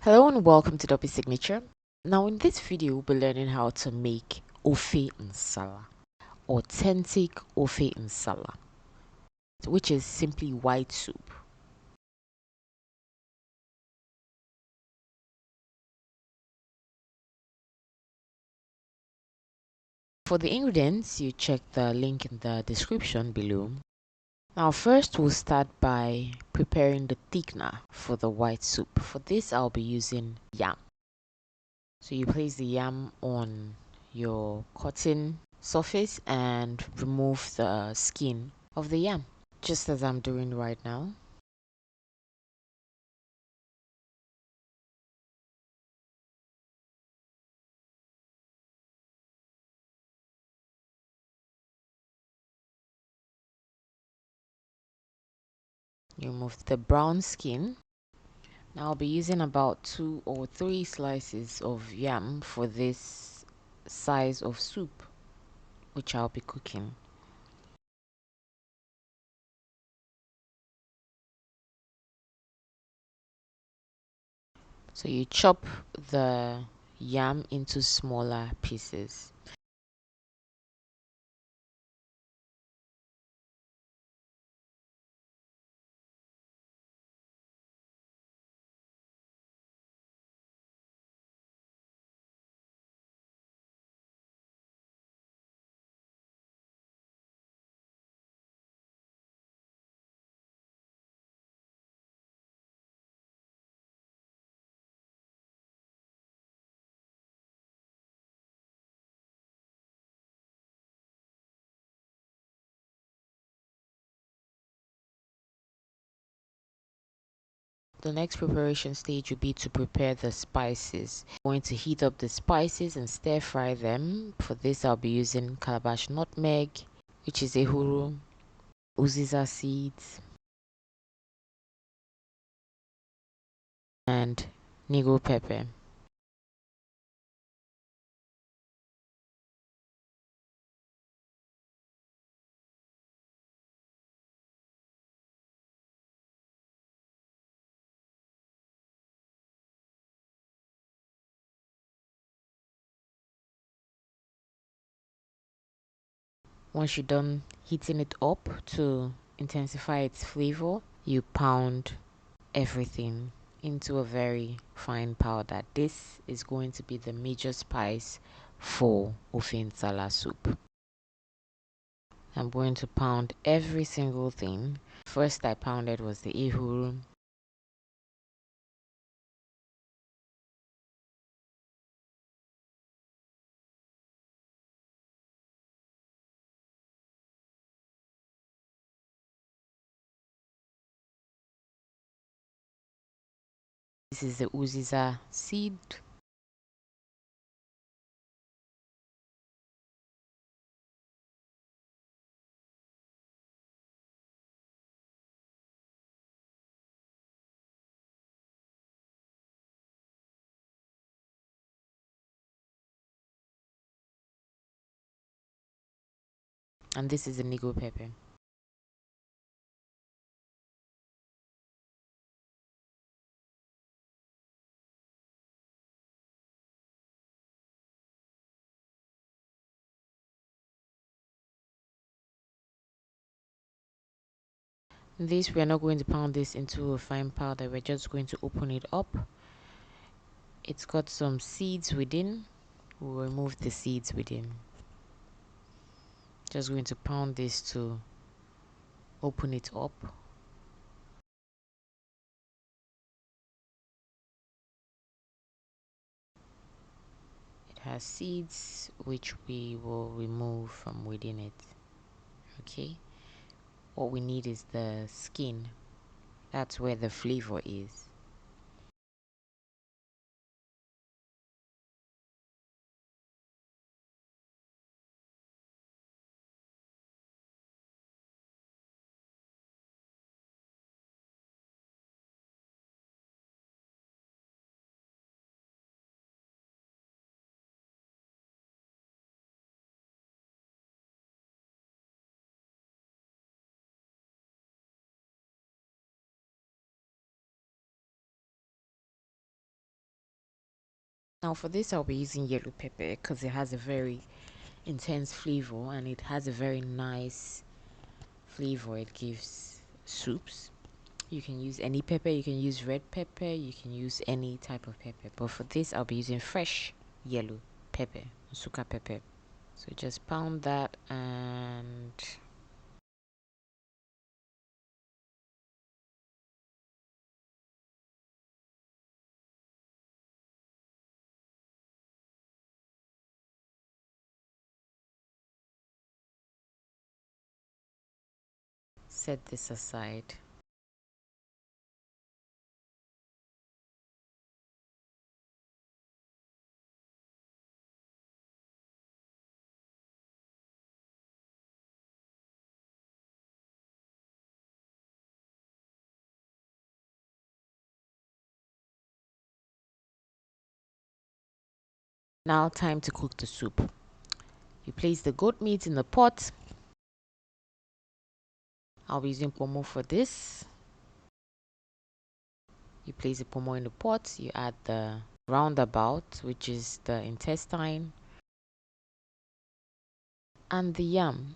Hello and welcome to Doppy Signature. Now in this video we'll be learning how to make Ofe Nsala, authentic Ofe Nsala, which is simply white soup. For the ingredients, you check the link in the description below. Now first we'll start by preparing the thickener for the white soup. For this I'll be using yam. So you place the yam on your cutting surface and remove the skin of the yam, just as I'm doing right now. You remove the brown skin. Now I'll be using about 2 or 3 slices of yam for this size of soup, which I'll be cooking. So you chop the yam into smaller pieces. The next preparation stage will be to prepare the spices. I'm going to heat up the spices and stir fry them. For this I'll be using calabash nutmeg, which is ehuru, uziza seeds, and nigo pepper. Once you're done heating it up to intensify its flavor, you pound everything into a very fine powder. This is going to be the major spice for Ofe Nsala soup. I'm going to pound every single thing. First I pounded was the ehuru. This is the uziza seed. And this is the nigo pepper. This, we are not going to pound this into a fine powder. We're just going to open it up. It's got some seeds within. We'll remove the seeds within. Just going to pound this to open it up. It has seeds which we will remove from within it. Okay, what we need is the skin. That's where the flavor is. Now for this I'll be using yellow pepper because it has a very intense flavor and it has a very nice flavor it gives soups. You can use any pepper, you can use red pepper, you can use any type of pepper, but for this I'll be using fresh yellow pepper, suka pepper. So just pound that and set this aside. Now time to cook the soup. You place the goat meat in the pot. I'll be using pomo for this. You place the pomo in the pot, you add the roundabout, which is the intestine, and the yam.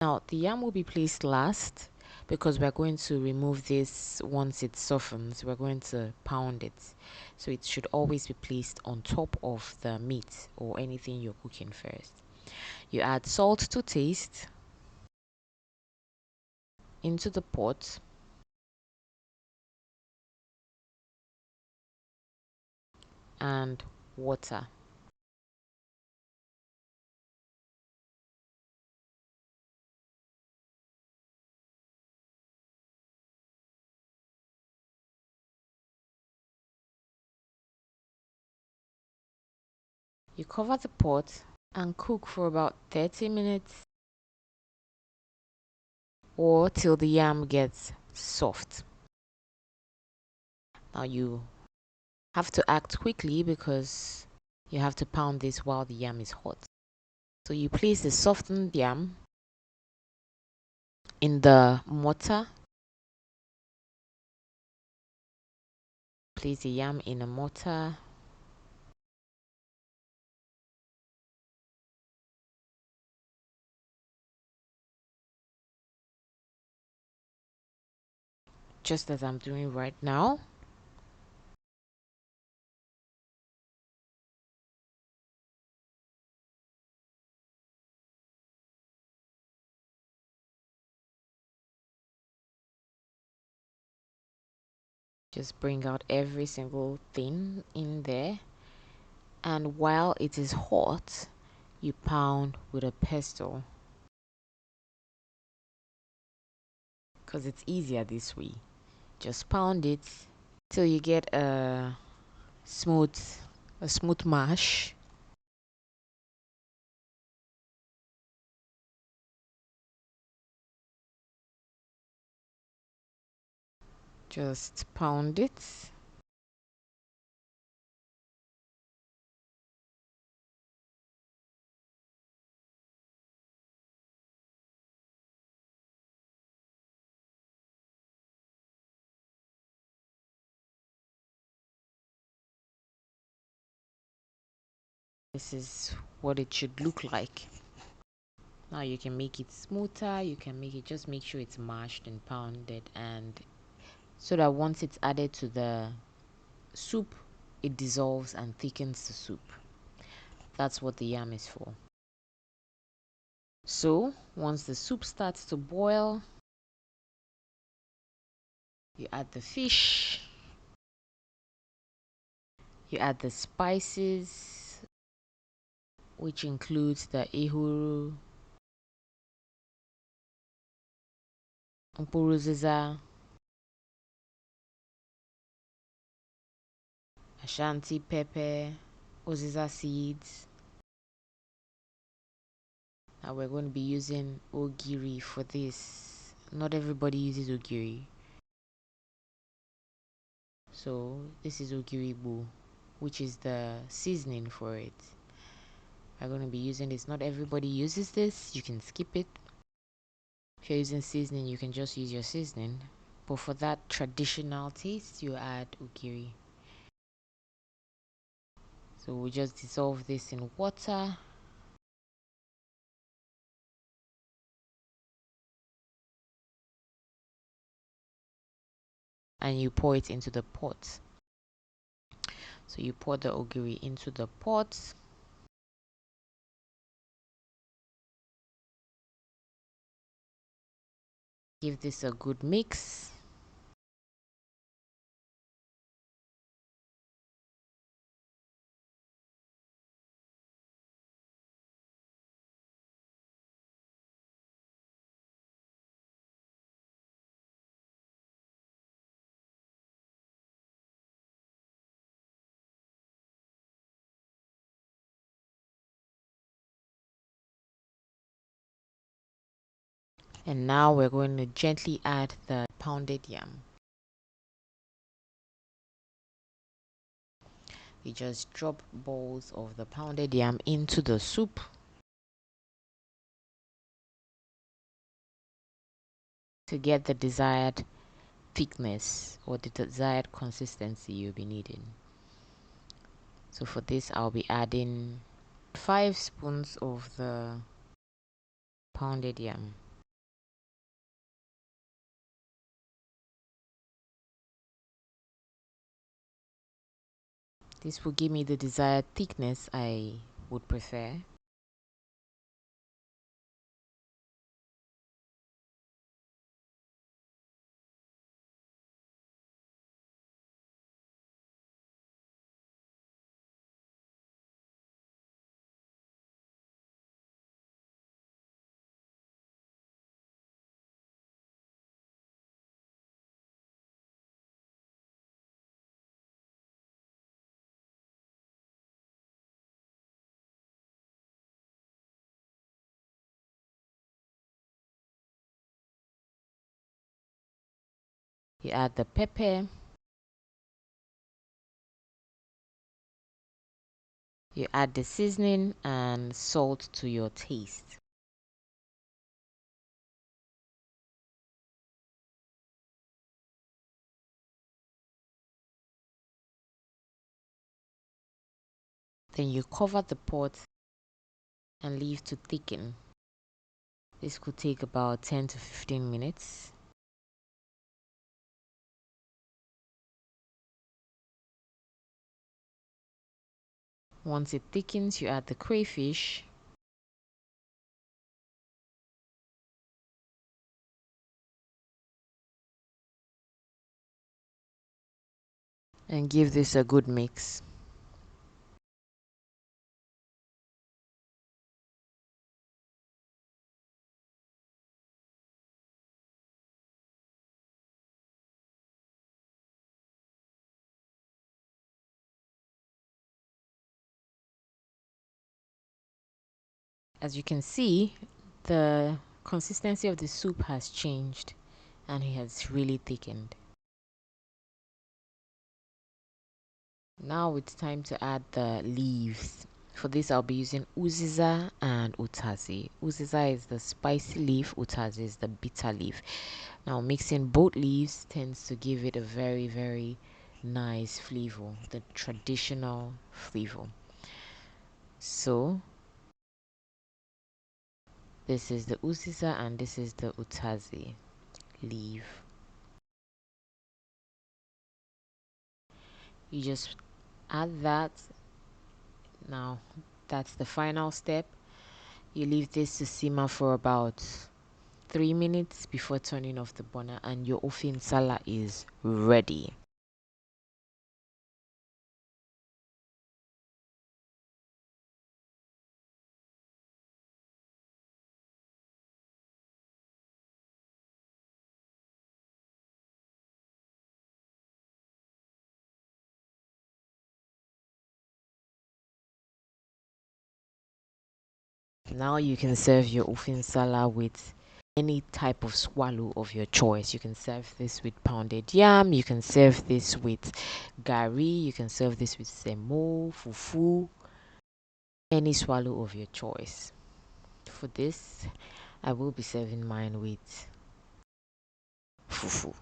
Now the yam will be placed last because we're going to remove this once it softens. We're going to pound it. So it should always be placed on top of the meat or anything you're cooking first. You add salt to taste into the pot. And water. You cover the pot and cook for about 30 minutes or till the yam gets soft. Now you have to act quickly because you have to pound this while the yam is hot. So you place the softened yam in the mortar. Place the yam in a mortar. Just as I'm doing right now. Just bring out every single thing in there. And while it is hot, you pound with a pestle. Because it's easier this way. Just pound it till you get smooth a smooth mash. Just pound it. This is what it should look like. Now you can make it smoother, you can make it, just make sure it's mashed and pounded, and so that once it's added to the soup, it dissolves and thickens the soup. That's what the yam is for. So once the soup starts to boil, you add the fish, you add the spices, which includes the ihuru, mpuruziza, Ashanti pepper, oziza seeds. Now we're going to be using ogiri for this. Not everybody uses ogiri. So this is ogiri bu, which is the seasoning for it. We're going to be using this. Not everybody uses this. You can skip it. If you're using seasoning, you can just use your seasoning. But for that traditional taste, you add ogiri. So we just dissolve this in water. And you pour it into the pot. So you pour the ogiri into the pot. Give this a good mix. And now we're going to gently add the pounded yam. You just drop balls of the pounded yam into the soup. To get the desired thickness or the desired consistency you'll be needing. So for this, I'll be adding 5 spoons of the pounded yam. This will give me the desired thickness I would prefer. You add the pepper. You add the seasoning and salt to your taste. Then you cover the pot and leave to thicken. This could take about 10 to 15 minutes. Once it thickens, you add the crayfish. And give this a good mix. As you can see, the consistency of the soup has changed and it has really thickened. Now it's time to add the leaves. For this, I'll be using uziza and utazi. Uziza is the spicy leaf, utazi is the bitter leaf. Now, mixing both leaves tends to give it a very, very nice flavor, the traditional flavor. So, this is the uziza and this is the utazi leaf. You just add that. Now, that's the final step. You leave this to simmer for about 3 minutes before turning off the burner, and your Ofe Nsala is ready. Now you can serve your Ofe Nsala with any type of swallow of your choice. You can serve this with pounded yam, you can serve this with gari, you can serve this with semo, fufu, any swallow of your choice. For this, I will be serving mine with fufu.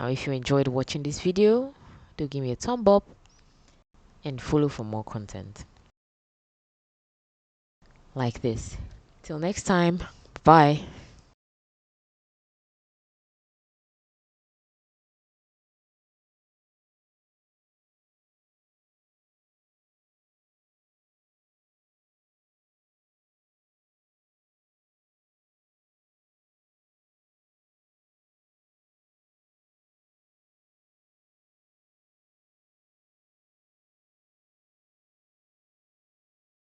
Now, if you enjoyed watching this video, do give me a thumb up and follow for more content like this. Till next time, bye.